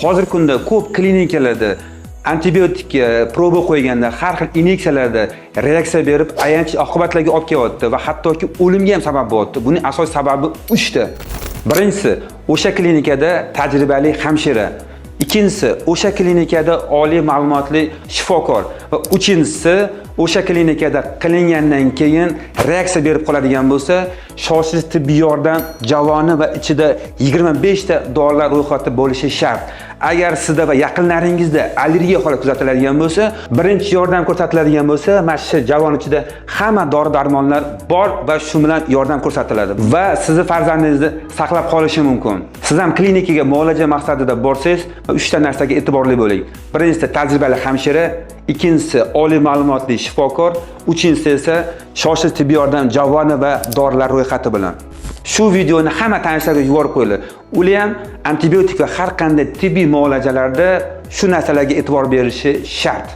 Hozirgi kunda ko'p klinikalarda antibiotikga proba qo'yganda har xil inyeksiyalarda reaksiya berib, ayanchli oqibatlarga olib kelyapti va hattoki o'limga ham sabab bo'lyapti. Buning asosiy sababi 3 ta. Birinchisi, o'sha klinikada tajribali hamshira. Ikkinchisi, o'sha klinikada oliy ma'lumotli shifokor va uchinchisi, o'sha klinikada qilingandan keyin reaksiya berib qoladigan bo'lsa, shoshilinch tibbiy yordam javoni va ichida 25 ta dorilar ro'yxati bo'lishi shart. Agar sizda va yaqinlaringizda allergiya holati kuzatiladigan bo'lsa, birinchi yordam ko'rsatiladigan bo'lsa, mana shu javon ichida hamma dori-darmonlar bor va shu bilan yordam ko'rsatiladi va sizni farzandingizni saqlab qolishi mumkin. Siz ham klinikaga muolaja maqsadida borsangiz, 3 ta narsaga e'tiborli bo'ling. Birinchisi tajribali hamshira, ikkinchisi oliy ma'lumotli shifokor, uchinchisi esa shoshilinch tibbiy yordam javoni va dorilar ro'yxati bilan. Shu videoni hamma tanishlarga yuborib qo'yinglar. Ular ham antibiotik va har qanday tibbiy muolajalarda shu narsalarga e'tibor berishi shart.